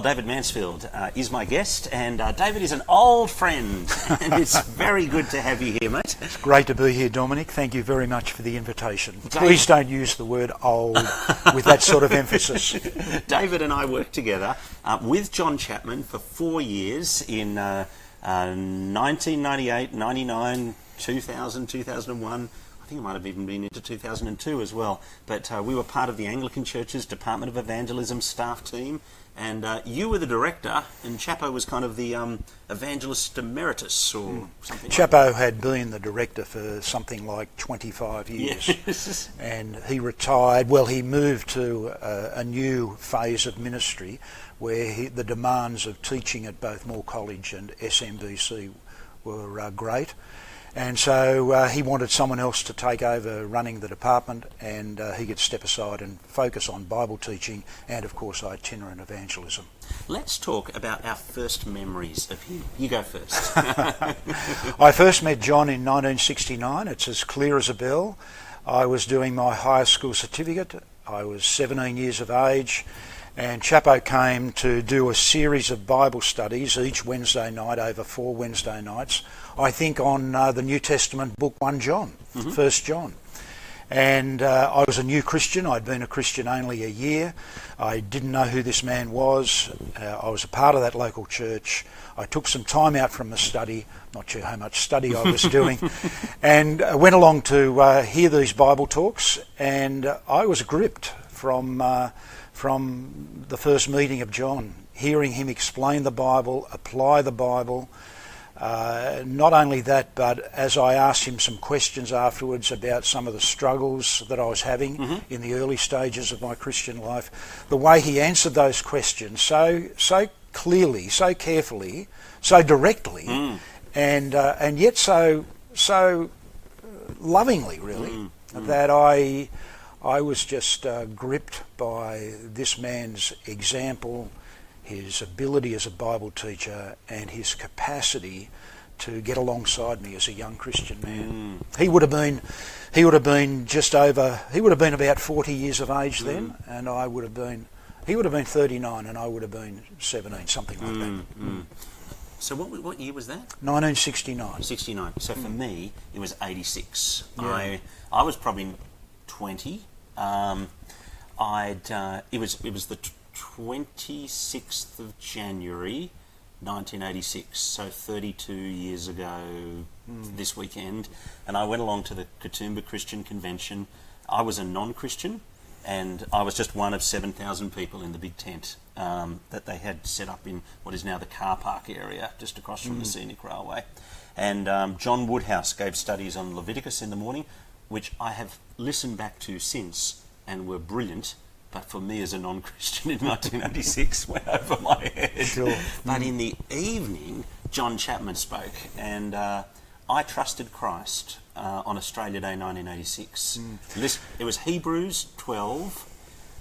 David Mansfield is my guest, and David is an old friend, and it's very good to have you here, mate. It's great to be here, Dominic. Thank you very much for the invitation. David. Please don't use the word old with that sort of emphasis. David and I worked together with John Chapman for 4 years in 1998, 99, 2000, 2001. I think it might have even been into 2002 as well. But we were part of the Anglican Church's Department of Evangelism staff team, and you were the director, and Chappo was kind of the evangelist emeritus or something. Chappo had been the director for something like 25 years. Yes. And he retired. Well, he moved to a new phase of ministry where the demands of teaching at both Moore College and SMBC were great. And so he wanted someone else to take over running the department, and he could step aside and focus on Bible teaching and, of course, itinerant evangelism. Let's talk about our first memories of him. You go first. I first met John in 1969. It's as clear as a bell. I was doing my higher school certificate. I was 17 years of age, and Chappo came to do a series of Bible studies each Wednesday night over 4 Wednesday nights, I think on the New Testament book 1 John, 1 John. And I was a new Christian. I'd been a Christian only a year. I didn't know who this man was. I was a part of that local church. I took some time out from the study, not sure how much study I was doing, and went along to hear these Bible talks, and I was gripped from the first meeting of John, hearing him explain the Bible, apply the Bible. Not only that, but as I asked him some questions afterwards about some of the struggles that I was having in the early stages of my Christian life, the way he answered those questions so clearly, so carefully, so directly, and yet so lovingly, really, that I was just gripped by this man's example, his ability as a Bible teacher, and his capacity to get alongside me as a young Christian man. He would have been about 40 years of age then, and he would have been 39 and I would have been 17, something like that. So what year was that? 1969. 69. So for me, it was 86. Yeah. I was probably 20. It was the 26th of January 1986, so 32 years ago this weekend, and I went along to the Katoomba Christian Convention. I was a non-Christian, and I was just one of 7,000 people in the big tent that they had set up in what is now the car park area just across from the scenic railway. And John Woodhouse gave studies on Leviticus in the morning, which I have listened back to since and were brilliant. But for me as a non-Christian in 1986, went over my head. Sure. But in the evening, John Chapman spoke, and I trusted Christ on Australia Day 1986. It was Hebrews 12.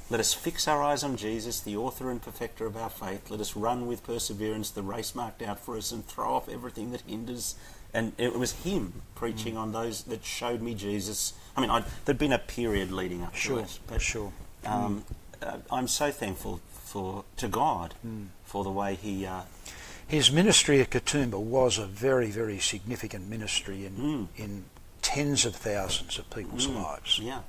Let us fix our eyes on Jesus, the author and perfecter of our faith. Let us run with perseverance the race marked out for us and throw off everything that hinders. And it was him preaching on those that showed me Jesus. I mean, there'd been a period leading up to it. But Sure. I'm so thankful to God for the way he... His ministry at Katoomba was a very, very significant ministry in tens of thousands of people's lives. Yeah.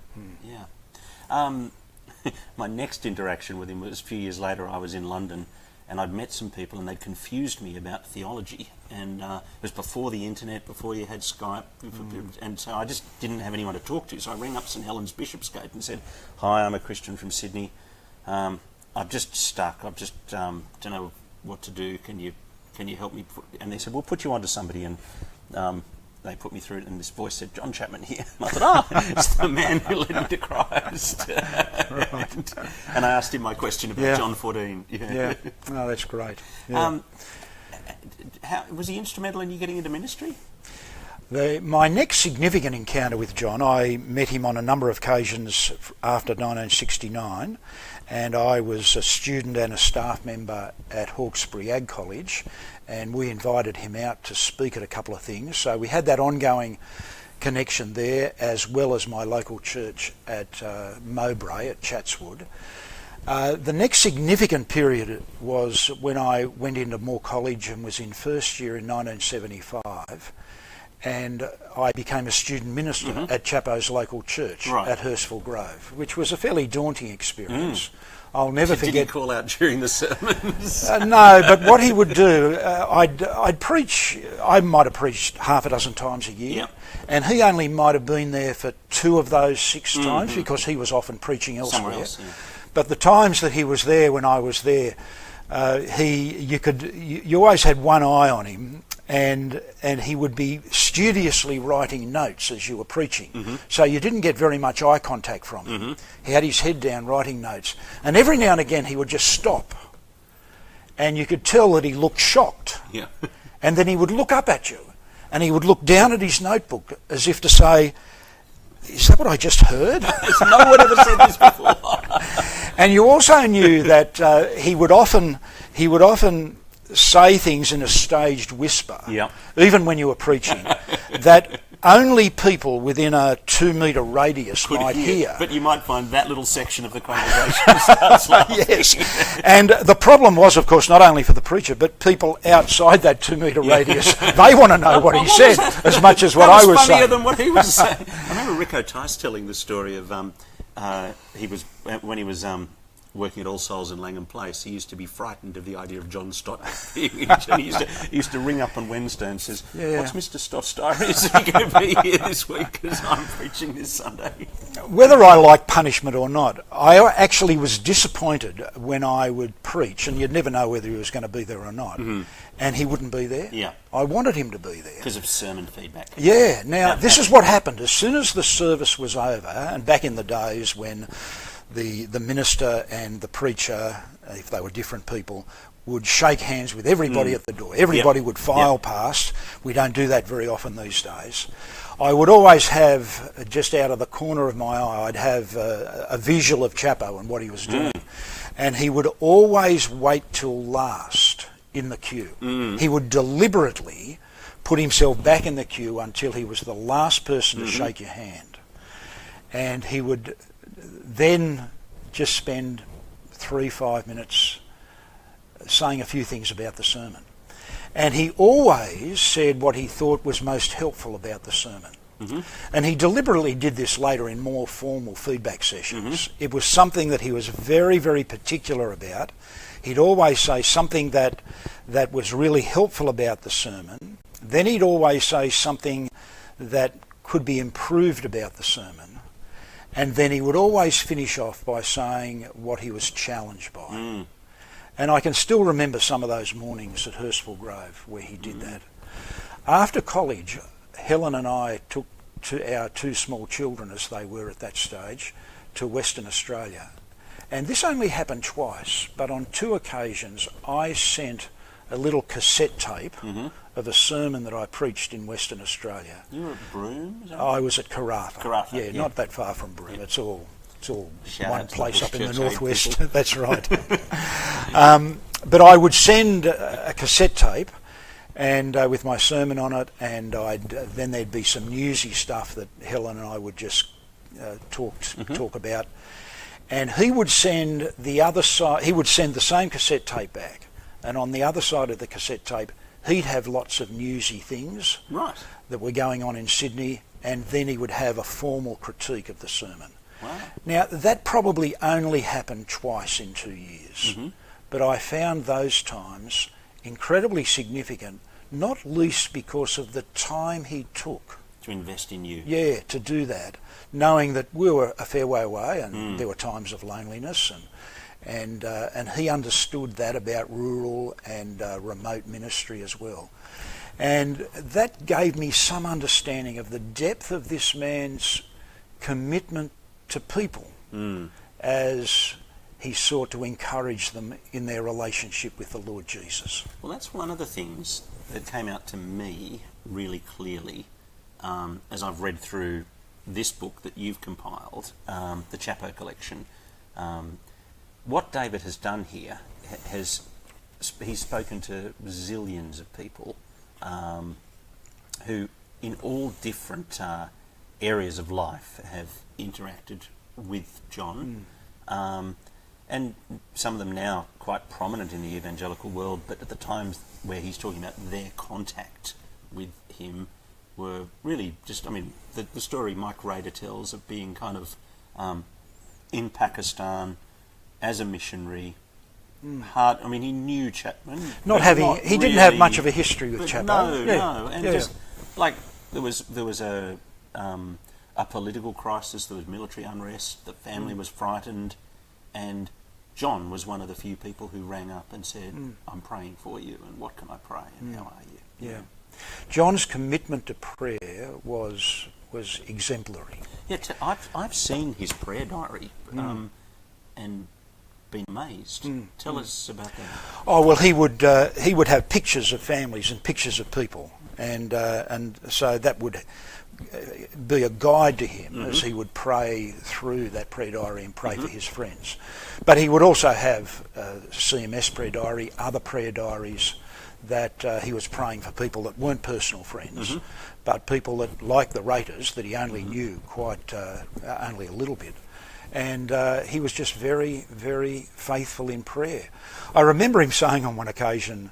My next interaction with him was a few years later. I was in London, and I'd met some people, and they'd confused me about theology. And it was before the internet, before you had Skype, and so I just didn't have anyone to talk to. So I rang up St Helens Bishopsgate and said, "Hi, I'm a Christian from Sydney. I'm just stuck. I just don't know what to do. Can you help me?" And they said, "We'll put you on to somebody." And they put me through it, and this voice said, "John Chapman here." And I thought, it's the man who led me to Christ. Right. And I asked him my question about John 14. Yeah. Oh, that's great. Yeah. How was he instrumental in you getting into ministry? My next significant encounter with John, I met him on a number of occasions after 1969, and I was a student and a staff member at Hawkesbury Ag College, and we invited him out to speak at a couple of things. So we had that ongoing connection there, as well as my local church at Mowbray at Chatswood. The next significant period was when I went into Moore College and was in first year in 1975, and I became a student minister at Chappo's local church at Hurstville Grove, which was a fairly daunting experience. I'll never forget. Did he call out during the sermons? No, but what he would do, I'd preach. I might have preached half a dozen times a year, and he only might have been there for 2 of those 6 times because he was often preaching elsewhere. Somewhere else, But the times that he was there when I was there, you always had one eye on him, and he would be studiously writing notes as you were preaching. So you didn't get very much eye contact from him. He had his head down writing notes, and every now and again he would just stop, and you could tell that he looked shocked. Yeah. And then he would look up at you, and he would look down at his notebook as if to say, "Is that what I just heard?" No one ever said this before. And you also knew that he would often say things in a staged whisper, even when you were preaching, that only people within a 2-metre radius might hear. But you might find that little section of the congregation starts laughing. Yes. And the problem was, of course, not only for the preacher, but people outside that 2-metre radius. They want to know what he said as much as what I was saying. Funnier than what he was saying. I remember Rico Tice telling the story of when he was working at All Souls in Langham Place. He used to be frightened of the idea of John Stott being and he used to ring up on Wednesday and says, "What's Mr. Stott's diary? Is he going to be here this week? Because I'm preaching this Sunday." Whether I like punishment or not, I actually was disappointed when I would preach, and you'd never know whether he was going to be there or not, and he wouldn't be there. Yeah. I wanted him to be there. Because of sermon feedback. Yeah. Now, this is what happened. As soon as the service was over, and back in the days when the minister and the preacher, if they were different people, would shake hands with everybody at the door. Everybody would file past. We don't do that very often these days. I would always have, just out of the corner of my eye, I'd have a visual of Chappo and what he was doing. And he would always wait till last in the queue. He would deliberately put himself back in the queue until he was the last person to shake your hand. And he would then just spend 3-5 minutes saying a few things about the sermon. And he always said what he thought was most helpful about the sermon. And he deliberately did this later in more formal feedback sessions. It was something that he was very, very particular about. He'd always say something that was really helpful about the sermon. Then he'd always say something that could be improved about the sermon. And then he would always finish off by saying what he was challenged by. And I can still remember some of those mornings at Hurstville Grove where he did that. After college, Helen and I took our 2 small children, as they were at that stage, to Western Australia. And this only happened twice, but on 2 occasions I sent a little cassette tape of a sermon that I preached in Western Australia. You were at Broome? I was at Karratha. Yeah, not that far from Broome. It's all one place up in the Church northwest. That's right. But I would send a cassette tape, and with my sermon on it, and then there'd be some newsy stuff that Helen and I would just talk about. And he would send the other side. He would send the same cassette tape back, and on the other side of the cassette tape, he'd have lots of newsy things that were going on in Sydney, and then he would have a formal critique of the sermon. Wow. Now, that probably only happened twice in 2 years, but I found those times incredibly significant, not least because of the time he took. To invest in you. Yeah, to do that, knowing that we were a fair way away and there were times of loneliness, and he understood that about rural and remote ministry as well. And that gave me some understanding of the depth of this man's commitment to people as he sought to encourage them in their relationship with the Lord Jesus. Well, that's one of the things that came out to me really clearly as I've read through this book that you've compiled, the Chappo collection. What David has done here he's spoken to zillions of people who, in all different areas of life, have interacted with John. And and some of them now quite prominent in the evangelical world, but at the time where he's talking about their contact with him were really just, I mean, the story Mike Rader tells of being kind of in Pakistan as a missionary. Hard. I mean, he knew Chapman. He didn't have much of a history with Chapman. No, and just like there was a political crisis, there was military unrest, the family was frightened, and John was one of the few people who rang up and said, "I'm praying for you, and what can I pray, and how are you?" Yeah. John's commitment to prayer was exemplary. Yeah, I've seen his prayer diary, and been amazed. Tell us about that. Oh well, he would have pictures of families and pictures of people, and so that would be a guide to him as he would pray through that prayer diary and pray for his friends. But he would also have CMS prayer diary, other prayer diaries that he was praying for people that weren't personal friends, but people that, like the Raters, that he only knew quite only a little bit. And he was just very, very faithful in prayer. I remember him saying on one occasion,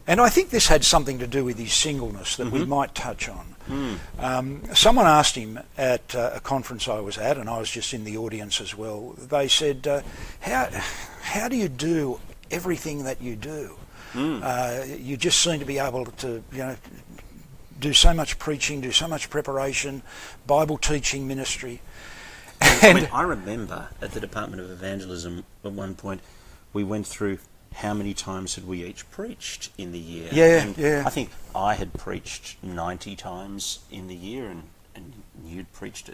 and I think this had something to do with his singleness that we might touch on. Someone asked him at a conference I was at, and I was just in the audience as well. They said, how do you do everything that you do? You just seem to be able to, do so much preaching, do so much preparation, Bible teaching ministry. I remember at the Department of Evangelism at one point we went through how many times had we each preached in the year. Yeah. I think I had preached 90 times in the year, and you'd preached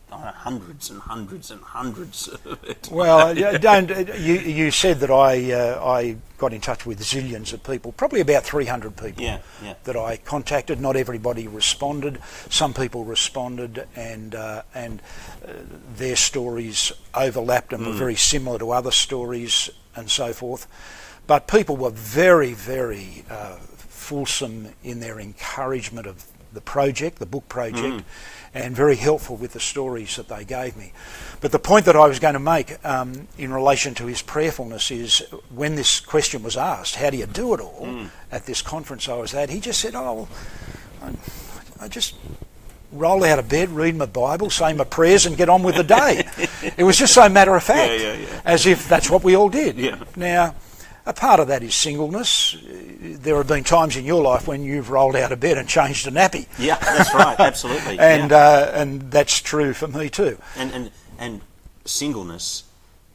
hundreds and hundreds and hundreds of it. Well, you said that I got in touch with zillions of people, probably about 300 people that I contacted. Not everybody responded. Some people responded, and their stories overlapped and were very similar to other stories and so forth. But people were very, very fulsome in their encouragement of the project, the book project, and very helpful with the stories that they gave me. But the point that I was going to make in relation to his prayerfulness is when this question was asked, how do you do it all, at this conference I was at, he just said, I just roll out of bed, read my Bible, say my prayers and get on with the day. It was just so matter of fact, as if that's what we all did. Now, a part of that is singleness. There have been times in your life when you've rolled out of bed and changed a nappy. Yeah, that's right, absolutely. And that's true for me too. And singleness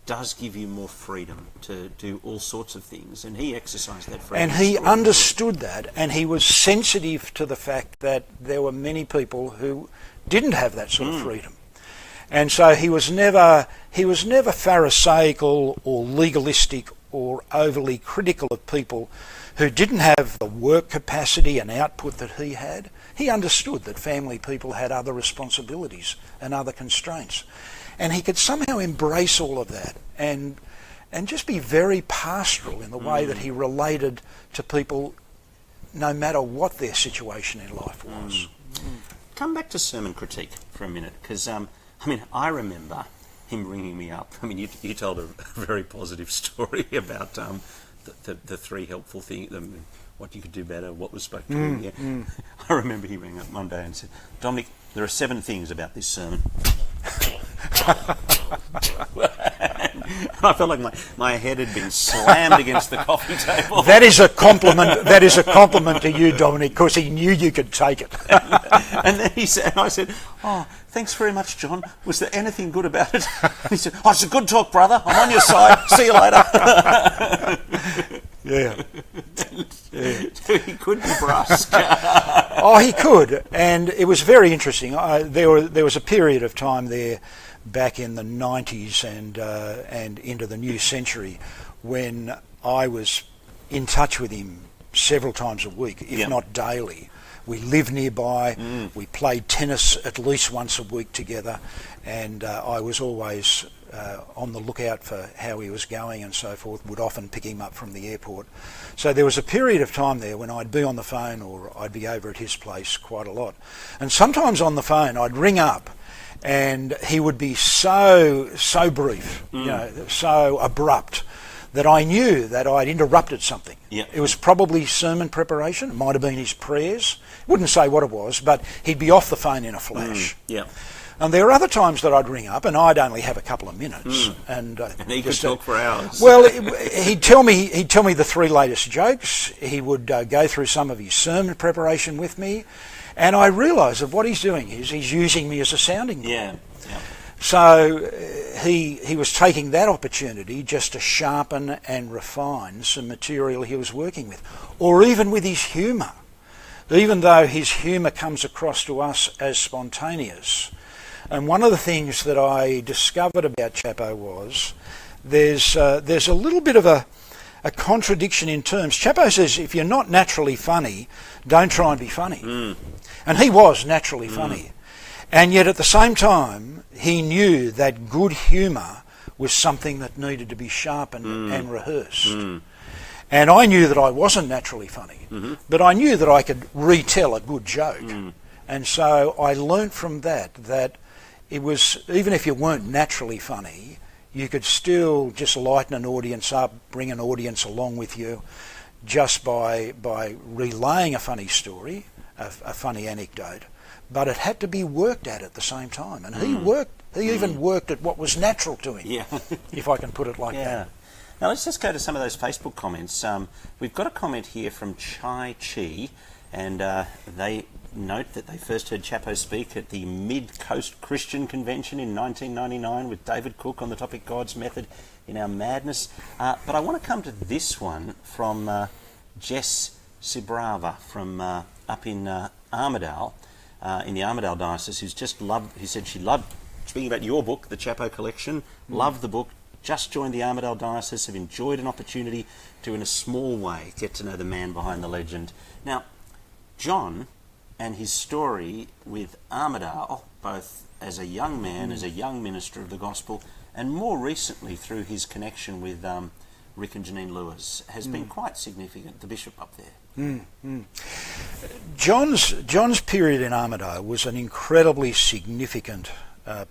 does give you more freedom to do all sorts of things, and he exercised that freedom. And he understood that, and he was sensitive to the fact that there were many people who didn't have that sort of freedom. And so he was never pharisaical or legalistic or overly critical of people who didn't have the work capacity and output that he had. He understood that family people had other responsibilities and other constraints. And he could somehow embrace all of that and just be very pastoral in the way that he related to people no matter what their situation in life was. Come back to sermon critique for a minute, because I remember him ringing me up. I mean, you told a very positive story about the three helpful things, what you could do better, what was spoke to you. I remember he rang up one day and said, "Dominic, there are 7 things about this sermon." I felt like my head had been slammed against the coffee table. That is a compliment. That is a compliment to you, Dominic, because he knew you could take it. And then I said, "Oh, thanks very much, John. Was there anything good about it?" And he said, "Oh, it's a good talk, brother. I'm on your side. See you later." Yeah. He could be brusque. Oh, he could, and it was very interesting. There was a period of time there back in the 90s and into the new century when I was in touch with him several times a week, if not daily. We lived nearby, we played tennis at least once a week together, and I was always on the lookout for how he was going and so forth, would often pick him up from the airport. So there was a period of time there when I'd be on the phone or I'd be over at his place quite a lot. And sometimes on the phone I'd ring up and he would be so brief, so abrupt, that I knew that I'd interrupted something. Yeah. It was probably sermon preparation. It might have been his prayers. Wouldn't say what it was, but he'd be off the phone in a flash. Yeah. And there were other times that I'd ring up and I'd only have a couple of minutes. And he could talk for hours. Well, he'd tell me the three latest jokes. He would go through some of his sermon preparation with me. And I realised that what he's doing is he's using me as a sounding board. Yeah. So he was taking that opportunity just to sharpen and refine some material he was working with. Or even with his humour. Even though his humour comes across to us as spontaneous. And one of the things that I discovered about Chappo was there's a little bit of a contradiction in terms. Chappo says if you're not naturally funny, don't try and be funny. And he was naturally funny. And yet at the same time, he knew that good humour was something that needed to be sharpened and rehearsed. And I knew that I wasn't naturally funny, but I knew that I could retell a good joke. And so I learnt from that it was, even if you weren't naturally funny, you could still just lighten an audience up, bring an audience along with you, just by relaying a funny story, a funny anecdote. But it had to be worked at the same time. And he even worked at what was natural to him, if I can put it like that. Now let's just go to some of those Facebook comments. We've got a comment here from Chai Chi, and they note that they first heard Chappo speak at the Mid-Coast Christian Convention in 1999 with David Cook on the topic God's Method in Our Madness. But I want to come to this one from Jess Sibrava from up in Armidale, in the Armidale Diocese, who said she loved, speaking about your book, the Chappo Collection, loved the book, just joined the Armidale Diocese, have enjoyed an opportunity to, in a small way, get to know the man behind the legend. Now, John and his story with Armidale, both as a young man, as a young minister of the gospel, and more recently through his connection with Rick and Janine Lewis, has been quite significant, the bishop up there. John's period in Armidale was an incredibly significant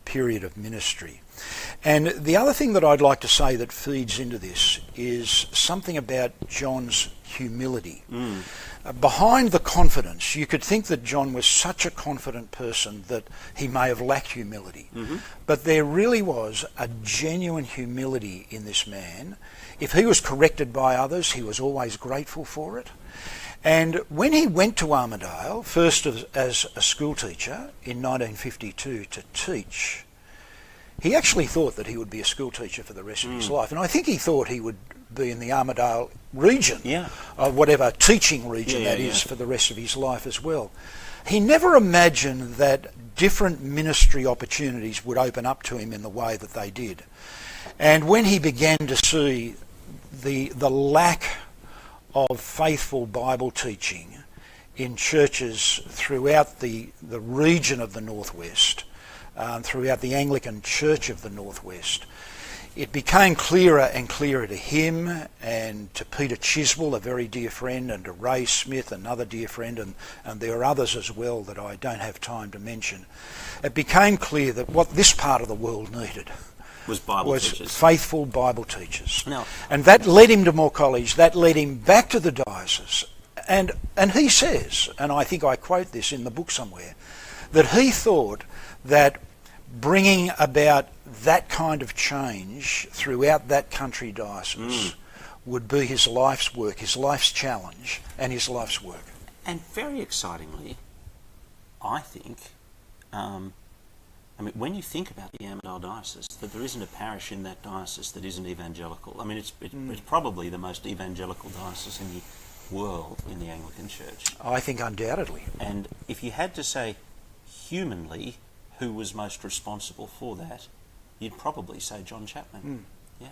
period of ministry. And the other thing that I'd like to say that feeds into this is something about John's humility. Behind the confidence, you could think that John was such a confident person that he may have lacked humility. But there really was a genuine humility in this man. If he was corrected by others, he was always grateful for it. And when he went to Armidale, first as a school teacher in 1952 to teach, he actually thought that he would be a school teacher for the rest of his life. And I think he thought he would be in the Armidale region, whatever teaching region that is, for the rest of his life as well. He never imagined that different ministry opportunities would open up to him in the way that they did. And when he began to see the lack of faithful Bible teaching in churches throughout the region of the Northwest, throughout the Anglican Church of the Northwest, it became clearer and clearer to him and to Peter Chiswell, a very dear friend, and to Ray Smith, another dear friend, and there are others as well that I don't have time to mention. It became clear that what this part of the world needed was teachers. Faithful Bible teachers. No. And that led him to Moore College, that led him back to the diocese. And he says, and I think I quote this in the book somewhere, that he thought that bringing about that kind of change throughout that country diocese would be his life's work, his life's challenge, and his life's work. And very excitingly, I think, when you think about the Armidale Diocese, that there isn't a parish in that diocese that isn't evangelical. I mean, it's probably the most evangelical diocese in the world in the Anglican Church. I think undoubtedly. And if you had to say humanly who was most responsible for that, you'd probably say John Chapman. Yeah.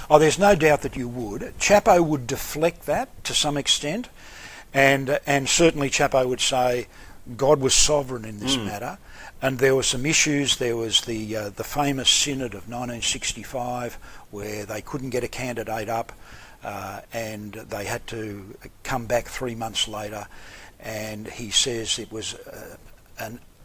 Oh, there's no doubt that you would. Chappo would deflect that to some extent, and certainly Chappo would say God was sovereign in this matter, and there were some issues. There was the famous synod of 1965 where they couldn't get a candidate up, and they had to come back 3 months later, and he says it was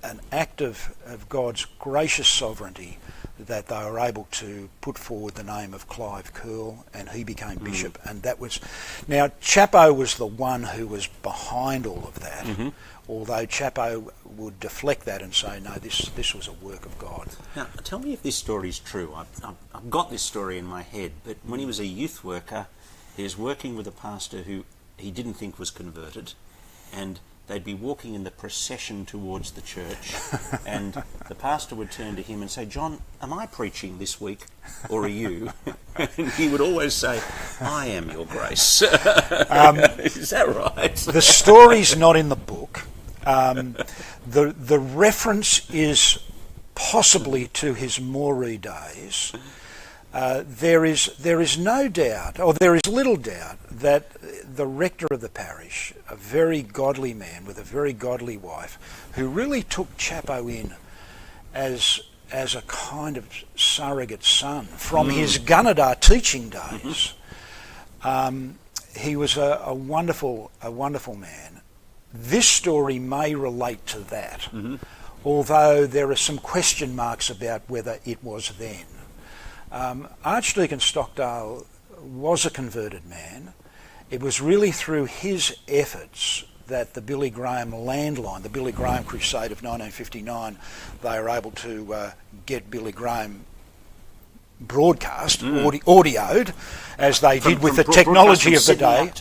an act of God's gracious sovereignty that they were able to put forward the name of Clive Curl, and he became bishop. And that was... Now, Chappo was the one who was behind all of that, although Chappo would deflect that and say, no, this was a work of God. Now, tell me if this story is true. I've got this story in my head, but when he was a youth worker, he was working with a pastor who he didn't think was converted, and they'd be walking in the procession towards the church, and the pastor would turn to him and say, John, am I preaching this week, or are you? And he would always say, I am your grace. Is that right? The story's not in the book. The reference is possibly to his Moree days. There is no doubt, or there is little doubt, that the rector of the parish, a very godly man with a very godly wife, who really took Chappo in as a kind of surrogate son from his Gunnedah teaching days. He was a wonderful man. This story may relate to that, although there are some question marks about whether it was then. Archdeacon Stockdale was a converted man. It was really through his efforts that the Billy Graham landline, the Billy Graham crusade of 1959, they were able to get Billy Graham broadcast, audioed, as they did with the technology of the day.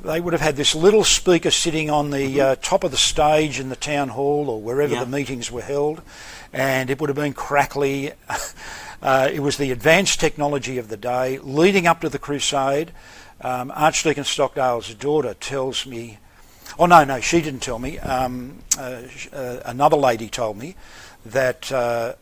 They would have had this little speaker sitting on the top of the stage in the town hall or wherever the meetings were held, and it would have been crackly. It was the advanced technology of the day leading up to the crusade. Archdeacon Stockdale's daughter tells me, she didn't tell me, another lady told me that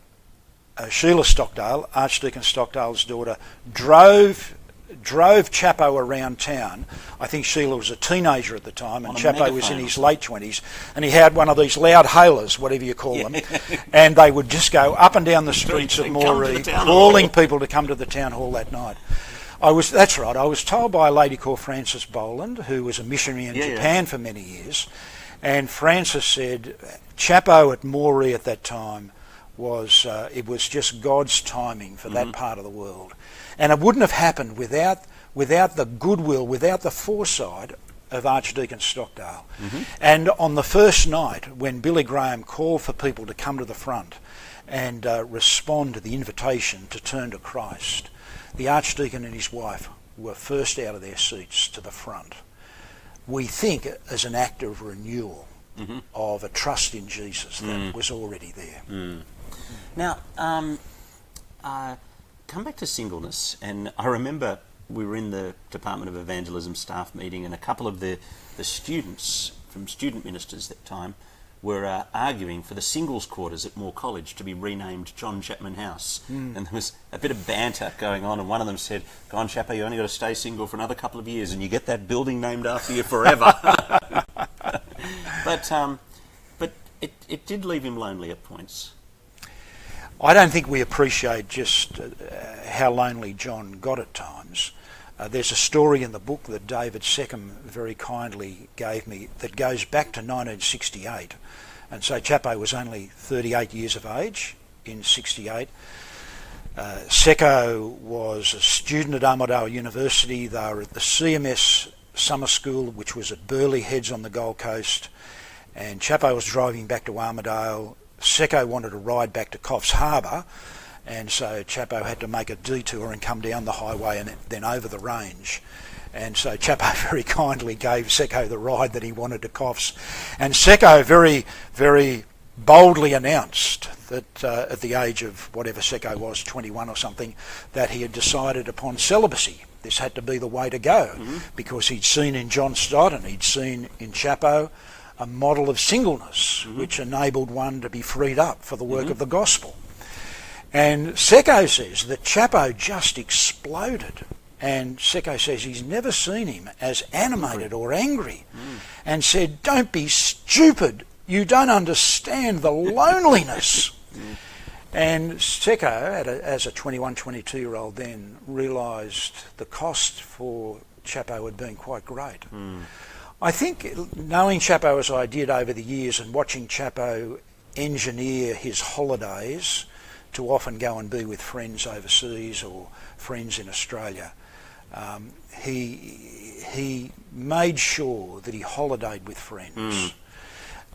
Sheila Stockdale, Archdeacon Stockdale's daughter, drove Chappo around town. I think Sheila was a teenager at the time, and Chappo was in his late 20s, and he had one of these loud hailers, whatever you call them, and they would just go up and down the streets of Moree, calling people to come to the town hall that night. That's right. I was told by a lady called Frances Boland, who was a missionary in Japan for many years, and Frances said Chappo at Moree at that time was just God's timing for that part of the world. And it wouldn't have happened without the goodwill, without the foresight of Archdeacon Stockdale. And on the first night, when Billy Graham called for people to come to the front and respond to the invitation to turn to Christ, the Archdeacon and his wife were first out of their seats to the front. We think as an act of renewal of a trust in Jesus that was already there. Now, come back to singleness, and I remember we were in the Department of Evangelism staff meeting, and a couple of the students from student ministers at the time were arguing for the singles quarters at Moore College to be renamed John Chapman House. And there was a bit of banter going on, and one of them said, "Go on, Chappo, you only got to stay single for another couple of years and you get that building named after you forever." But it did leave him lonely at points. I don't think we appreciate just how lonely John got at times. There's a story in the book that David Seckham very kindly gave me that goes back to 1968. And so Chappo was only 38 years of age in 68. Secco was a student at Armidale University. They were at the CMS summer school, which was at Burleigh Heads on the Gold Coast. And Chappo was driving back to Armidale. Secco wanted to ride back to Coffs Harbour, and so Chappo had to make a detour and come down the highway and then over the range. And so Chappo very kindly gave Secco the ride that he wanted to Coffs. And Secco very, very boldly announced that at the age of whatever Secco was, 21 or something, that he had decided upon celibacy. This had to be the way to go, because he'd seen in John Stott and he'd seen in Chappo a model of singleness which enabled one to be freed up for the work of the gospel. And Secco says that Chappo just exploded, and Secco says he's never seen him as animated or angry, and said, "Don't be stupid, you don't understand the loneliness." And Secco, as a 21, 22-year-old then, realised the cost for Chappo had been quite great. I think knowing Chappo as I did over the years and watching Chappo engineer his holidays to often go and be with friends overseas or friends in Australia, he made sure that he holidayed with friends.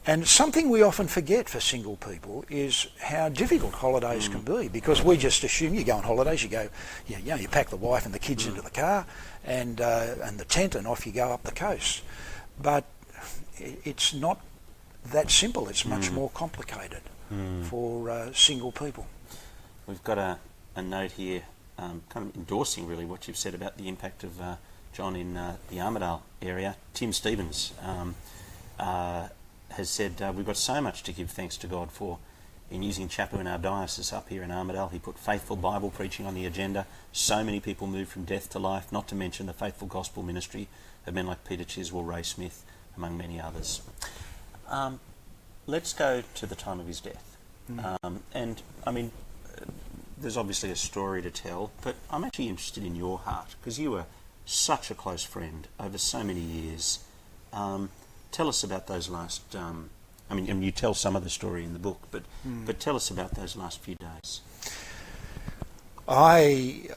And something we often forget for single people is how difficult holidays can be, because we just assume you go on holidays, you go, you pack the wife and the kids into the car and the tent, and off you go up the coast. But it's not that simple. It's much more complicated for single people. We've got a note here kind of endorsing really what you've said about the impact of John in the Armidale area. Tim Stevens has said, we've got so much to give thanks to God for in using Chappo in our diocese up here in Armidale. He put faithful Bible preaching on the agenda. So many people moved from death to life, not to mention the faithful gospel ministry of men like Peter Chiswell, Ray Smith, among many others. Let's go to the time of his death. And, I mean, there's obviously a story to tell, but I'm actually interested in your heart, because you were such a close friend over so many years. Tell us about those last... I mean, you tell some of the story in the book, but tell us about those last few days. I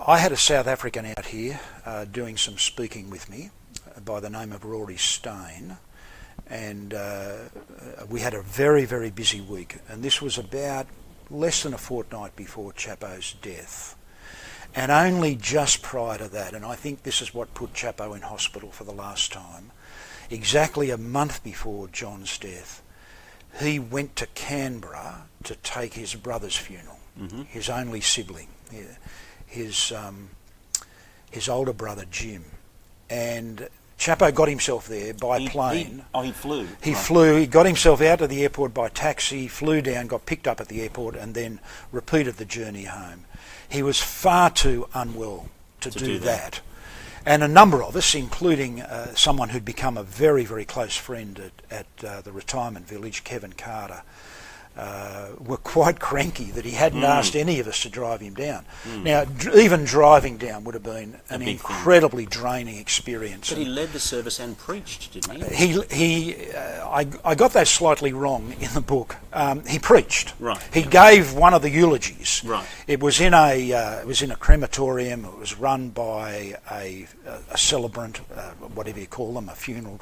had a South African out here doing some speaking with me by the name of Rory Stain, and we had a very, very busy week, and this was about less than a fortnight before Chappo's death. And only just prior to that, and I think this is what put Chappo in hospital for the last time, exactly a month before John's death, he went to Canberra to take his brother's funeral, his only sibling, his older brother Jim. And Chappo got himself there by plane. He flew? He flew. He got himself out to the airport by taxi, flew down, got picked up at the airport, and then repeated the journey home. He was far too unwell to do that. And a number of us, including someone who'd become a very, very close friend at the retirement village, Kevin Carter, were quite cranky that he hadn't asked any of us to drive him down. Now, even driving down would have been an incredibly draining experience. But he led the service and preached, didn't he? I got that slightly wrong in the book. He preached. Right. He gave one of the eulogies. Right. It was in a crematorium. It was run by a celebrant, whatever you call them, a funeral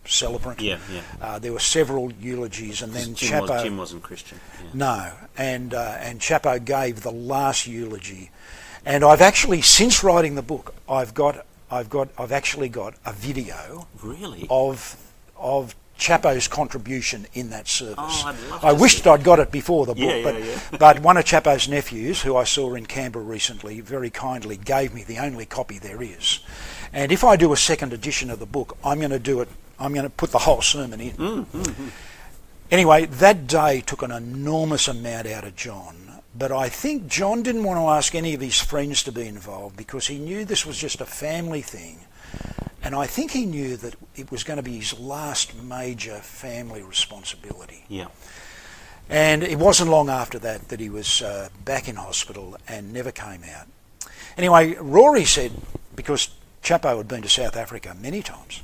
celebrant. There were several eulogies, and then Jim wasn't Christian. No, and Chappo gave the last eulogy, and I've actually, since writing the book, I've actually got a video of Chappo's contribution in that service. I wished I'd got it before the book, but one of Chappo's nephews, who I saw in Canberra recently, very kindly gave me the only copy there is. And if I do a second edition of the book, I'm going to put the whole sermon in. Anyway, that day took an enormous amount out of John, but I think John didn't want to ask any of his friends to be involved because he knew this was just a family thing, and I think he knew that it was going to be his last major family responsibility. And it wasn't long after that he was back in hospital and never came out. Anyway, Rory said, because Chappo had been to South Africa many times,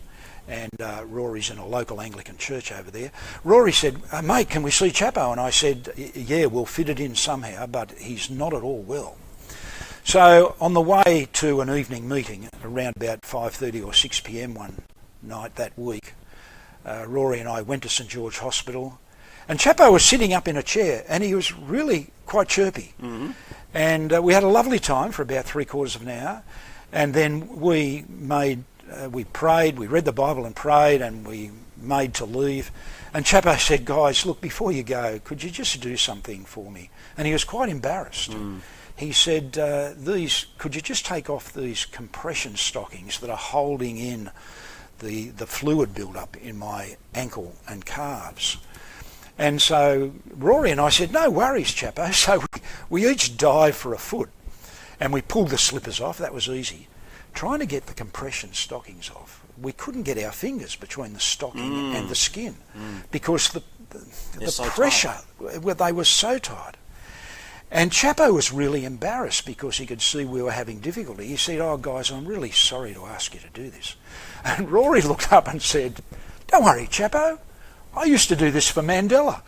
and Rory's in a local Anglican church over there. Rory said, mate, can we see Chappo? And I said, yeah, we'll fit it in somehow, but he's not at all well. So on the way to an evening meeting around about 5:30 or 6 p.m. one night that week, Rory and I went to St George Hospital, and Chappo was sitting up in a chair, and he was really quite chirpy. And we had a lovely time for about 3/4 of an hour, and then we prayed, we read the Bible and prayed, and we made to leave. And Chappo said, guys, look, before you go, could you just do something for me? And he was quite embarrassed. He said, could you just take off these compression stockings that are holding in the fluid build-up in my ankle and calves? And so Rory and I said, no worries, Chappo. So we each dived for a foot, and we pulled the slippers off. That was easy. Trying to get the compression stockings off, we couldn't get our fingers between the stocking and the skin because the pressure, they were so tight. And Chappo was really embarrassed because he could see we were having difficulty. He said, "Oh, guys, I'm really sorry to ask you to do this." And Rory looked up and said, "Don't worry, Chappo. I used to do this for Mandela."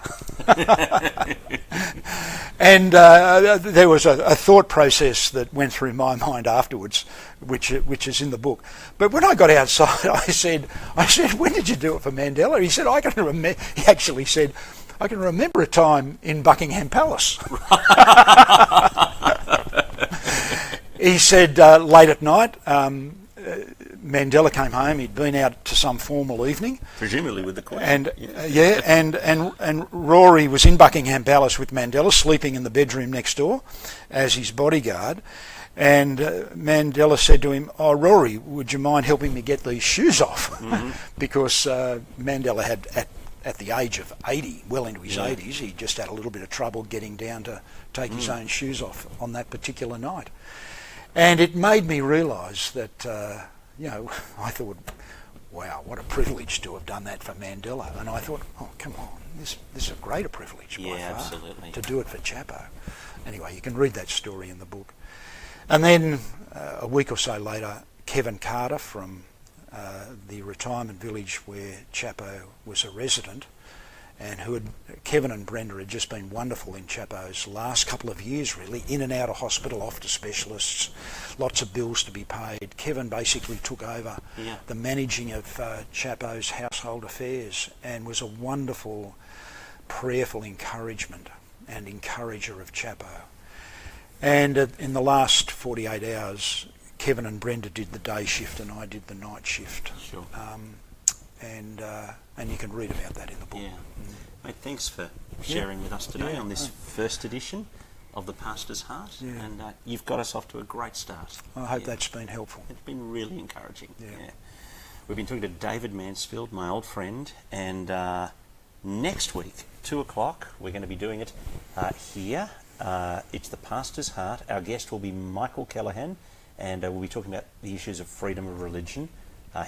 And there was a thought process that went through my mind afterwards, which is in the book. But when I got outside, I said, "When did you do it for Mandela?" He said, "I can remember." He actually said, "I can remember a time in Buckingham Palace." He said late at night, Mandela came home. He'd been out to some formal evening, presumably with the Queen. And and Rory was in Buckingham Palace with Mandela, sleeping in the bedroom next door as his bodyguard. And Mandela said to him, "Oh, Rory, would you mind helping me get these shoes off?" Mm-hmm. Because Mandela had at the age of 80, well into his 80s, he just had a little bit of trouble getting down to take his own shoes off on that particular night. And it made me realise that, I thought, wow, what a privilege to have done that for Mandela. And I thought, oh, come on, this is a greater privilege by far, absolutely, to do it for Chappo. Anyway, you can read that story in the book. And then a week or so later, Kevin Carter from the retirement village where Chappo was a resident, and Kevin and Brenda had just been wonderful in Chappo's last couple of years, really, in and out of hospital, off to specialists, lots of bills to be paid. Kevin basically took over the managing of Chappo's household affairs and was a wonderful, prayerful encouragement and encourager of Chappo. And in the last 48 hours, Kevin and Brenda did the day shift and I did the night shift. Sure. And you can read about that in the book. Yeah. Mate, thanks for sharing with us today on this first edition of The Pastor's Heart. Yeah. And you've got us off to a great start. I hope that's been helpful. It's been really encouraging. Yeah. We've been talking to David Mansfield, my old friend, and next week, 2 o'clock, we're going to be doing it here. It's The Pastor's Heart. Our guest will be Michael Callaghan, and we'll be talking about the issues of freedom of religion.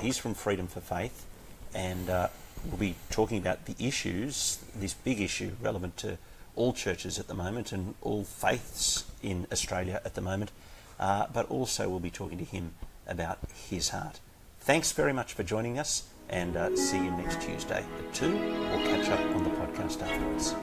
He's from Freedom for Faith, and we'll be talking about the issues, this big issue relevant to all churches at the moment and all faiths in Australia at the moment, but also we'll be talking to him about his heart. Thanks very much for joining us, and see you next Tuesday at 2. We'll catch up on the podcast afterwards.